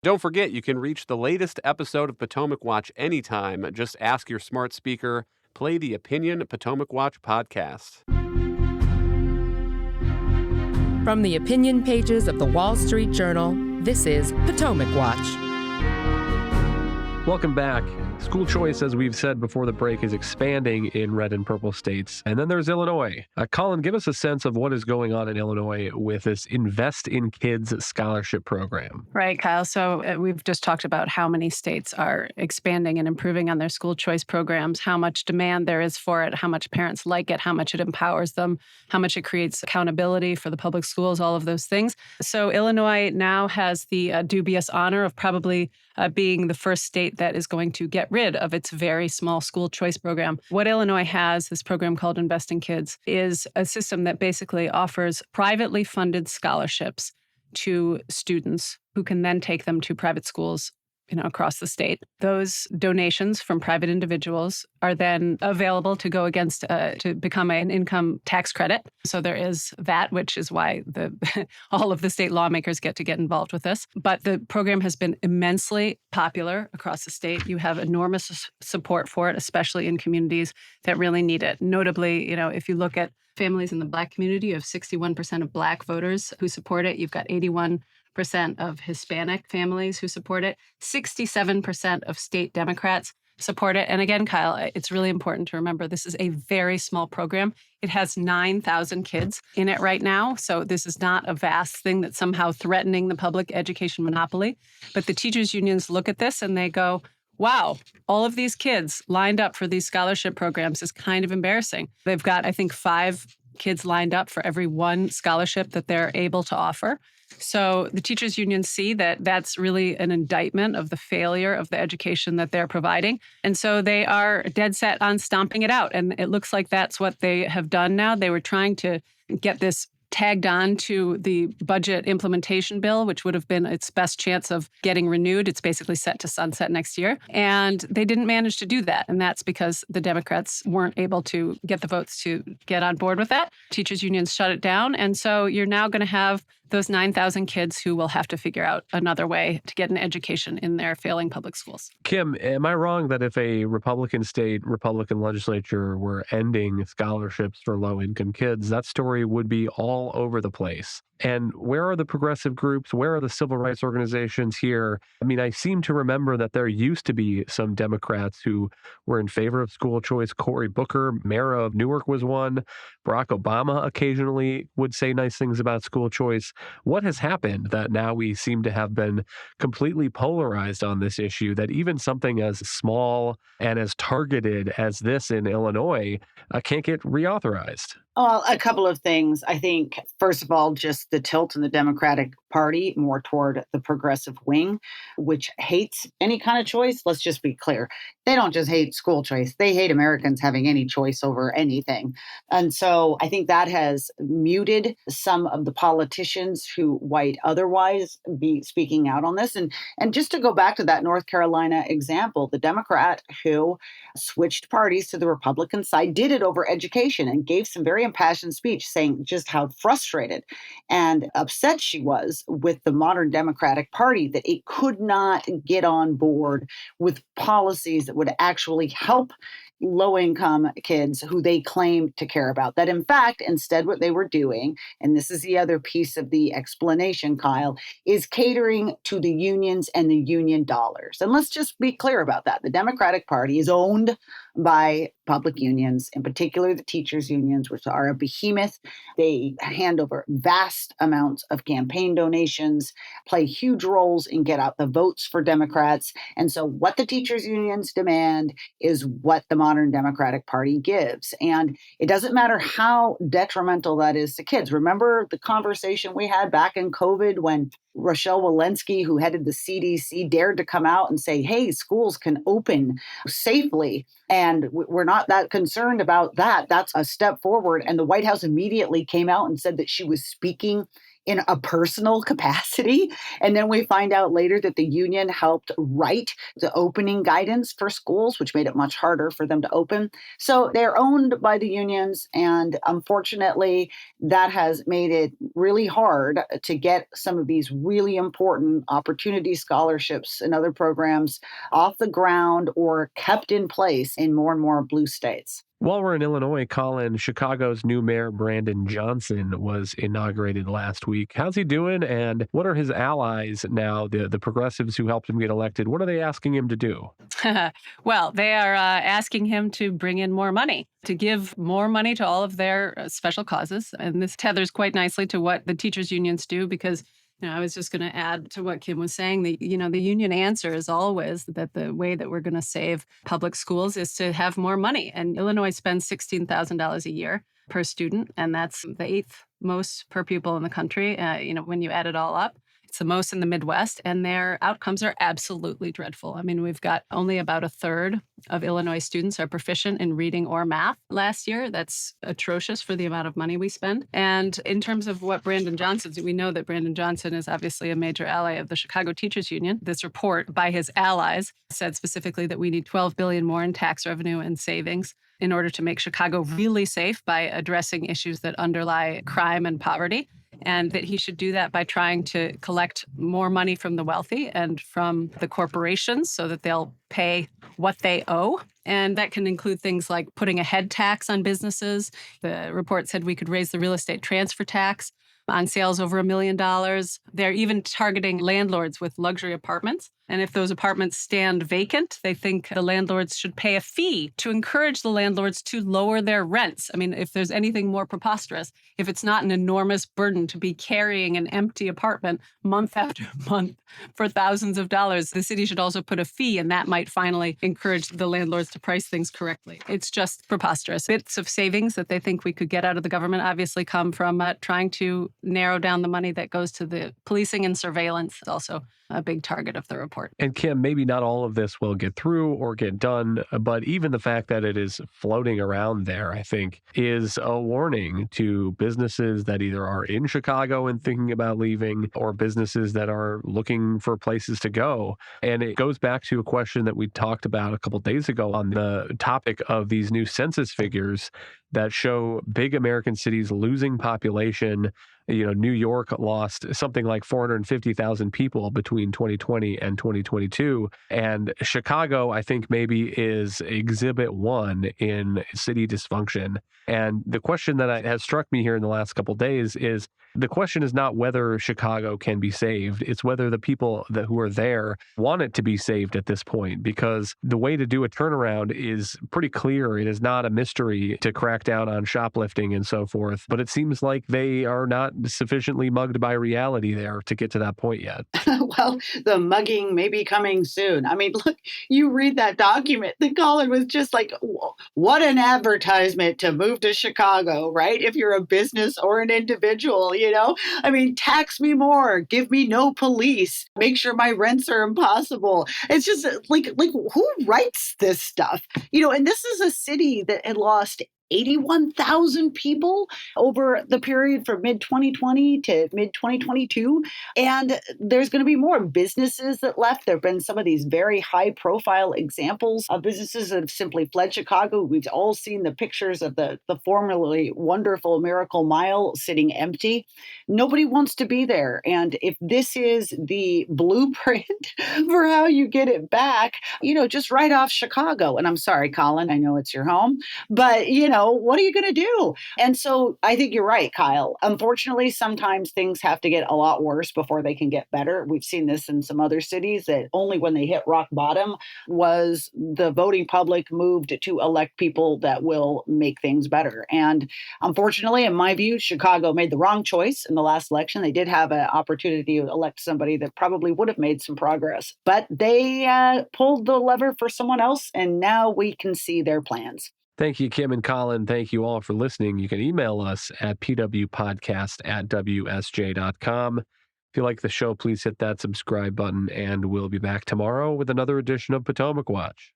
Don't forget, you can reach the latest episode of Potomac Watch anytime. Just ask your smart speaker, play the Opinion Potomac Watch podcast. From the opinion pages of the Wall Street Journal, this is Potomac Watch. Welcome back. School choice, as we've said before the break, is expanding in red and purple states. And then there's Illinois. Colin, give us a sense of what is going on in Illinois with this Invest in Kids scholarship program. Right, Kyle. So we've just talked about how many states are expanding and improving on their school choice programs, how much demand there is for it, how much parents like it, how much it empowers them, how much it creates accountability for the public schools, all of those things. So Illinois now has the dubious honor of probably being the first state that is going to get rid of its very small school choice program. What Illinois has, this program called Invest in Kids, is a system that basically offers privately funded scholarships to students who can then take them to private schools across the state. Those donations from private individuals are then available to go against, to become an income tax credit. So there is that, which is why all of the state lawmakers get involved with this. But the program has been immensely popular across the state. You have enormous support for it, especially in communities that really need it. Notably, if you look at families in the Black community, you have 61% of Black voters who support it. You've got 81% of Hispanic families who support it. 67% of state Democrats support it. And again, Kyle, it's really important to remember this is a very small program. It has 9,000 kids in it right now. So this is not a vast thing that's somehow threatening the public education monopoly. But the teachers' unions look at this and they go, wow, all of these kids lined up for these scholarship programs is kind of embarrassing. They've got, I think, 5 kids lined up for every one scholarship that they're able to offer. So the teachers' unions see that that's really an indictment of the failure of the education that they're providing. And so they are dead set on stomping it out. And it looks like that's what they have done now. They were trying to get this tagged on to the budget implementation bill, which would have been its best chance of getting renewed. It's basically set to sunset next year. And they didn't manage to do that. And that's because the Democrats weren't able to get the votes to get on board with that. Teachers' unions shut it down. And so you're now going to have those 9,000 kids who will have to figure out another way to get an education in their failing public schools. Kim, am I wrong that if a Republican state, Republican legislature were ending scholarships for low-income kids, that story would be all over the place? And where are the progressive groups? Where are the civil rights organizations here? I mean, I seem to remember that there used to be some Democrats who were in favor of school choice. Cory Booker, mayor of Newark, was one. Barack Obama occasionally would say nice things about school choice. What has happened that now we seem to have been completely polarized on this issue, that even something as small and as targeted as this in Illinois can't get reauthorized? Well, a couple of things. I think, first of all, just the tilt in the Democratic Party more toward the progressive wing, which hates any kind of choice. Let's just be clear. They don't just hate school choice. They hate Americans having any choice over anything. And so I think that has muted some of the politicians who might otherwise be speaking out on this. And just to go back to that North Carolina example, the Democrat who switched parties to the Republican side did it over education and gave some very impassioned speech saying just how frustrated and upset she was with the modern Democratic Party that it could not get on board with policies that would actually help low-income kids who they claim to care about. That, in fact, instead what they were doing, and this is the other piece of the explanation, Kyle, is catering to the unions and the union dollars. And let's just be clear about that. The Democratic Party is owned by public unions, in particular the teachers' unions, which are a behemoth. They hand over vast amounts of campaign donations, play huge roles in get out the votes for Democrats. And so what the teachers' unions demand is what the modern Democratic Party gives. And it doesn't matter how detrimental that is to kids. Remember the conversation we had back in COVID when Rochelle Walensky, who headed the CDC, dared to come out and say, hey, schools can open safely. And we're not that concerned about that. That's a step forward. And the White House immediately came out and said that she was speaking in a personal capacity. And then we find out later that the union helped write the opening guidance for schools, which made it much harder for them to open. So they're owned by the unions. And unfortunately, that has made it really hard to get some of these really important opportunity scholarships and other programs off the ground or kept in place in more and more blue states. While we're in Illinois, Colin, Chicago's new mayor, Brandon Johnson, was inaugurated last week. How's he doing? And what are his allies now, the progressives who helped him get elected? What are they asking him to do? Well, they are asking him to bring in more money, to give more money to all of their special causes. And this tethers quite nicely to what the teachers' unions do, because I was just going to add to what Kim was saying. The union answer is always that the way that we're going to save public schools is to have more money. And Illinois spends $16,000 a year per student, and that's the 8th most per pupil in the country. When you add it all up, it's the most in the Midwest, and their outcomes are absolutely dreadful. I mean, we've got only about a third of Illinois students are proficient in reading or math last year. That's atrocious for the amount of money we spend. And in terms of what Brandon Johnson did, we know that Brandon Johnson is obviously a major ally of the Chicago Teachers Union. This report by his allies said specifically that we need $12 billion more in tax revenue and savings in order to make Chicago really safe by addressing issues that underlie crime and poverty. And that he should do that by trying to collect more money from the wealthy and from the corporations so that they'll pay what they owe. And that can include things like putting a head tax on businesses. The report said we could raise the real estate transfer tax on sales over $1 million. They're even targeting landlords with luxury apartments. And if those apartments stand vacant, they think the landlords should pay a fee to encourage the landlords to lower their rents. I mean, if there's anything more preposterous, if it's not an enormous burden to be carrying an empty apartment month after month for thousands of dollars, the city should also put a fee, and that might finally encourage the landlords to price things correctly. It's just preposterous. Bits of savings that they think we could get out of the government obviously come from trying to narrow down the money that goes to the policing and surveillance. It's also a big target of the report. And Kim, maybe not all of this will get through or get done, but even the fact that it is floating around there, I think, is a warning to businesses that either are in Chicago and thinking about leaving or businesses that are looking for places to go. And it goes back to a question that we talked about a couple of days ago on the topic of these new census figures that show big American cities losing population. New York lost something like 450,000 people between 2020 and 2022. And Chicago, I think, maybe is exhibit 1 in city dysfunction. And the question that has struck me here in the last couple of days is the question is not whether Chicago can be saved. It's whether the people who are there want it to be saved at this point, because the way to do a turnaround is pretty clear. It is not a mystery to crack down on shoplifting and so forth. But it seems like they are not sufficiently mugged by reality there to get to that point yet. Well, the mugging may be coming soon. I mean, look, you read that document. The Colin was just like, what an advertisement to move to Chicago, right? If you're a business or an individual, I mean, tax me more, give me no police, make sure my rents are impossible. It's just like who writes this stuff? And this is a city that had lost 81,000 people over the period from mid-2020 to mid-2022. And there's going to be more businesses that left. There have been some of these very high-profile examples of businesses that have simply fled Chicago. We've all seen the pictures of the formerly wonderful Miracle Mile sitting empty. Nobody wants to be there. And if this is the blueprint for how you get it back, just write off Chicago. And I'm sorry, Colin, I know it's your home, but, what are you going to do? And so I think you're right, Kyle. Unfortunately, sometimes things have to get a lot worse before they can get better. We've seen this in some other cities that only when they hit rock bottom was the voting public moved to elect people that will make things better. And unfortunately, in my view, Chicago made the wrong choice in the last election. They did have an opportunity to elect somebody that probably would have made some progress, but they pulled the lever for someone else, and now we can see their plans. Thank you, Kim and Colin. Thank you all for listening. You can email us at pwpodcast@wsj.com. If you like the show, please hit that subscribe button, and we'll be back tomorrow with another edition of Potomac Watch.